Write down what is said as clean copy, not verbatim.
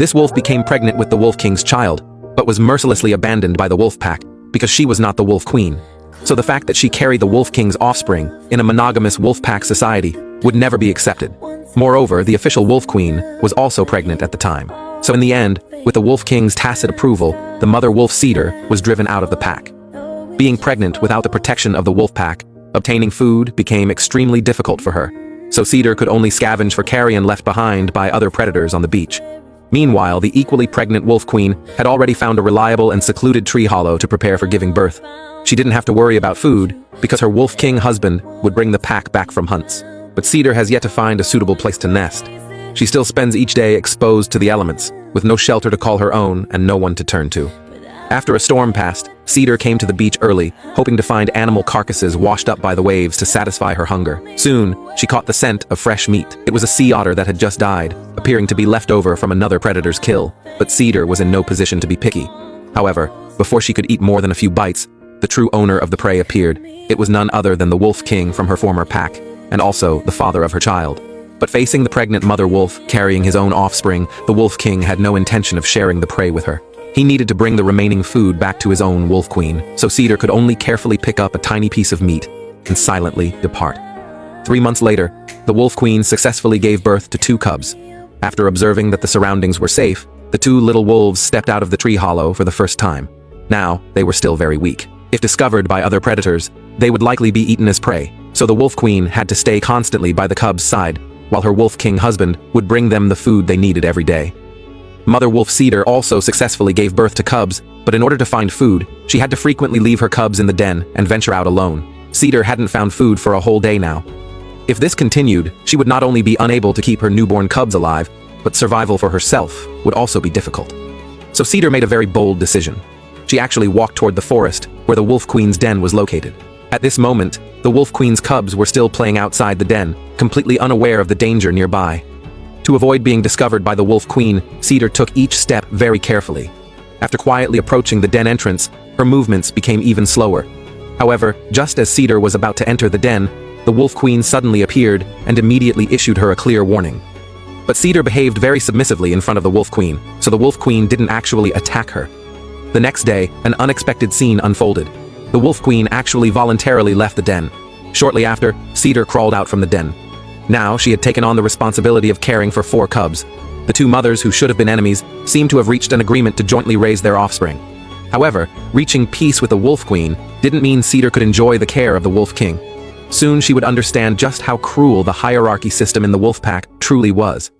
This wolf became pregnant with the Wolf King's child, but was mercilessly abandoned by the wolf pack because she was not the Wolf Queen. So the fact that she carried the Wolf King's offspring in a monogamous wolf pack society would never be accepted. Moreover, the official Wolf Queen was also pregnant at the time. So in the end, with the Wolf King's tacit approval, the mother wolf Cedar was driven out of the pack. Being pregnant without the protection of the wolf pack, obtaining food became extremely difficult for her. So Cedar could only scavenge for carrion left behind by other predators on the beach. Meanwhile, the equally pregnant Wolf Queen had already found a reliable and secluded tree hollow to prepare for giving birth. She didn't have to worry about food because her Wolf King husband would bring the pack back from hunts. But Cedar has yet to find a suitable place to nest. She still spends each day exposed to the elements, with no shelter to call her own and no one to turn to. After a storm passed, Cedar came to the beach early, hoping to find animal carcasses washed up by the waves to satisfy her hunger. Soon, she caught the scent of fresh meat. It was a sea otter that had just died, appearing to be left over from another predator's kill, but Cedar was in no position to be picky. However, before she could eat more than a few bites, the true owner of the prey appeared. It was none other than the Wolf King from her former pack, and also the father of her child. But facing the pregnant mother wolf carrying his own offspring, the Wolf King had no intention of sharing the prey with her. He needed to bring the remaining food back to his own Wolf Queen, so Cedar could only carefully pick up a tiny piece of meat and silently depart. 3 months later, the Wolf Queen successfully gave birth to 2 cubs. After observing that the surroundings were safe, the 2 little wolves stepped out of the tree hollow for the first time. Now, they were still very weak. If discovered by other predators, they would likely be eaten as prey, so the Wolf Queen had to stay constantly by the cubs' side, while her Wolf King husband would bring them the food they needed every day. Mother wolf Cedar also successfully gave birth to cubs, but in order to find food, she had to frequently leave her cubs in the den and venture out alone. Cedar hadn't found food for a whole day now. If this continued, she would not only be unable to keep her newborn cubs alive, but survival for herself would also be difficult. So Cedar made a very bold decision. She actually walked toward the forest, where the Wolf Queen's den was located. At this moment, the Wolf Queen's cubs were still playing outside the den, completely unaware of the danger nearby. To avoid being discovered by the Wolf Queen, Cedar took each step very carefully. After quietly approaching the den entrance, her movements became even slower. However, just as Cedar was about to enter the den, the Wolf Queen suddenly appeared and immediately issued her a clear warning. But Cedar behaved very submissively in front of the Wolf Queen, so the Wolf Queen didn't actually attack her. The next day, an unexpected scene unfolded. The Wolf Queen actually voluntarily left the den. Shortly after, Cedar crawled out from the den. Now, she had taken on the responsibility of caring for 4 cubs. The 2 mothers who should have been enemies seemed to have reached an agreement to jointly raise their offspring. However, reaching peace with the Wolf Queen didn't mean Cedar could enjoy the care of the Wolf King. Soon she would understand just how cruel the hierarchy system in the wolf pack truly was.